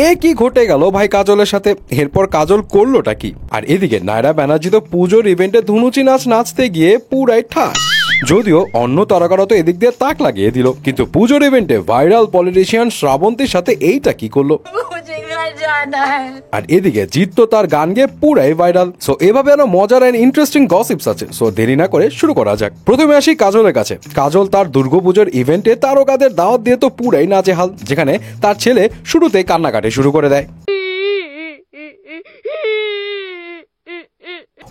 এ কি ঘটে গেল ভাই কাজলের সাথে? এরপর কাজল করলোটা কি? আর এদিকে নায়রা ব্যানার্জি তো পুজোর ইভেন্টে ধুনুচি নাচ নাচতে গিয়ে পুরাই ঠাস। যদিও অন্য তারকারা তো এদিক দিয়ে তাক লাগিয়ে দিল, কিন্তু পুজোর ইভেন্টে ভাইরাল পলিটিশিয়ান শ্রাবন্তীর সাথে এইটা কি করলো? আর এদিকে জিৎ তো তার গান গেয়ে পুরাই ভাইরাল। সো এভাবে আরো মজার এন্ড ইন্টারেস্টিং গসিপস আছে। সো দেরি না করে শুরু করা যাক। প্রথমে আসি কাজলের কাছে। কাজল তার দুর্গাপুজোর ইভেন্টে তারকাদের দাওয়াত দিয়ে তো পুরাই নাজেহাল, যেখানে তার ছেলে শুরুতে কান্নাকাটি শুরু করে দেয়।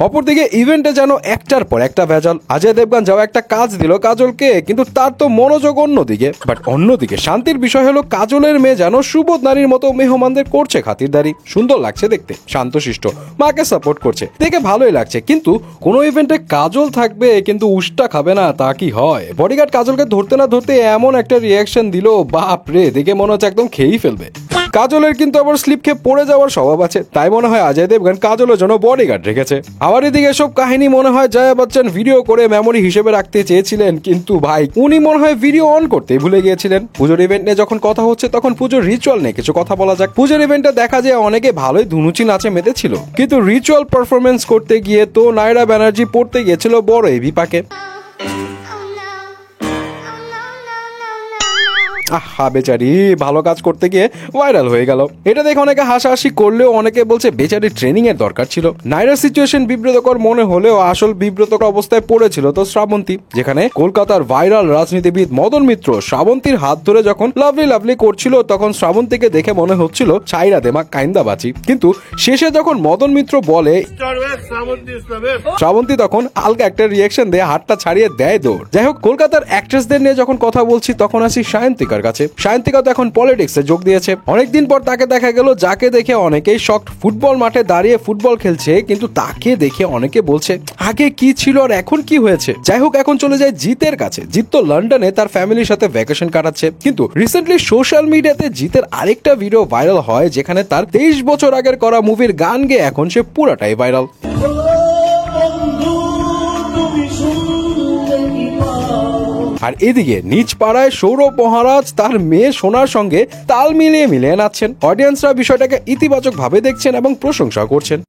অপরদিকে ইভেন্টে যেন একটার পর একটা ভেজাল। অজয় দেবগন যাও একটা কাজ দিল কাজলকে, কিন্তু তার তো মনোযোগ অন্যদিকে। বাট অন্যদিকে শান্তির বিষয় হলো কাজলের মেয়ে যেন সুবোধ নারীর মতো মেহমানদের করছে খাতিরদারি। সুন্দর লাগছে দেখতে, শান্তশিষ্ট, মাকে সাপোর্ট করছে, দেখে ভালোই লাগছে। কিন্তু কোনো ইভেন্টে কাজল থাকবে কিন্তু উষ্টা খাবে না, তা কি হয়? বডিগার্ড কাজলকে ধরতে না ধরতে এমন একটা রিয়াকশন দিল, বাপ রে, দেখে মনে হচ্ছে একদম খেয়েই ফেলবে। কাজলের কিন্তু আবার স্লিপ খেয়ে পড়ে যাওয়ার স্বভাব আছে, তাই মনে হয় অজয় দেবগন কাজলের জন্য বডিগার্ড রেখেছে। আবার এদিকে সব কাহিনী মনে হয় জয়া বচ্চন ভিডিও করে মেমোরি হিসেবে রাখতে চেয়েছিলেন, কিন্তু ভাই উনি মনে হয় ভিডিও অন করতে ভুলে গিয়েছিলেন। পুজোর ইভেন্ট নিয়ে যখন কথা হচ্ছে তখন পুজোর রিচুয়াল নিয়ে কিছু কথা বলা যাক। পুজোর ইভেন্টে দেখা যায় অনেকে ভালোই ধুনুচি নাচে মেতেছিল, কিন্তু রিচুয়াল পারফরমেন্স করতে গিয়ে তো নায়রা ব্যানার্জি পড়তে গিয়েছিল বড় হেভি পাকে। আহা বেচারি, ভালো কাজ করতে গিয়ে ভাইরাল হয়ে গেল। এটা দেখে অনেকে হাসাহাসি করলেও অনেকে বলছে বেচারি ট্রেনিং এর দরকার ছিল। নায়রার সিচুয়েশন বিব্রতকর মনে হলেও আসল বিব্রতকর অবস্থায় পড়েছিল তো শ্রাবন্তী, যেখানে কলকাতার ভাইরাল রাজনীতিবিদ মদন মিত্র শ্রাবন্তীর হাত ধরে যখন লাভলি লাভলি করছিল, তখন শ্রাবন্তীকে দেখে মনে হচ্ছিল ছাইরা দেমা কাইন্দা বাঁচি। কিন্তু শেষে যখন মদন মিত্র বলে, শ্রাবন্তী তখন হালকা একটা রিয়াকশন দিয়ে হাতটা ছাড়িয়ে দেয় দৌড়। যাই হোক, কলকাতার অ্যাক্ট্রেসদের নিয়ে যখন কথা বলছি তখন আসি সায়ন্তিকার কাছে। সায়ন্তিকা তো এখন পলিটিক্সে যোগ দিয়েছে। অনেকদিন পর তাকে দেখা গেল, যাকে দেখে অনেকেই শকড। ফুটবল মাঠে দাঁড়িয়ে ফুটবল খেলছে, কিন্তু তাকে দেখে অনেকে বলছে আগে কি ছিল আর এখন কি হয়েছে। যাই হোক, এখন চলে যায় জিতের কাছে। জিত তো লন্ডনে তার ফ্যামিলির সাথে ভ্যাকেশন কাটাচ্ছে, কিন্তু রিসেন্টলি সোশ্যাল মিডিয়াতে জিতের আরেকটা ভিডিও ভাইরাল হয়, যেখানে তার 23 বছর আগের করা মুভির গান গেয়ে এখন সে পুরাটাই ভাইরাল। আর এদিকে নিজ পাড়ায় সৌরভ মহারাজ তার মেয়ে সোনার সঙ্গে তাল মিলিয়ে নাচছেন। অডিয়েন্সরা বিষয়টাকে ইতিবাচক ভাবে দেখছেন এবং প্রশংসা করছেন।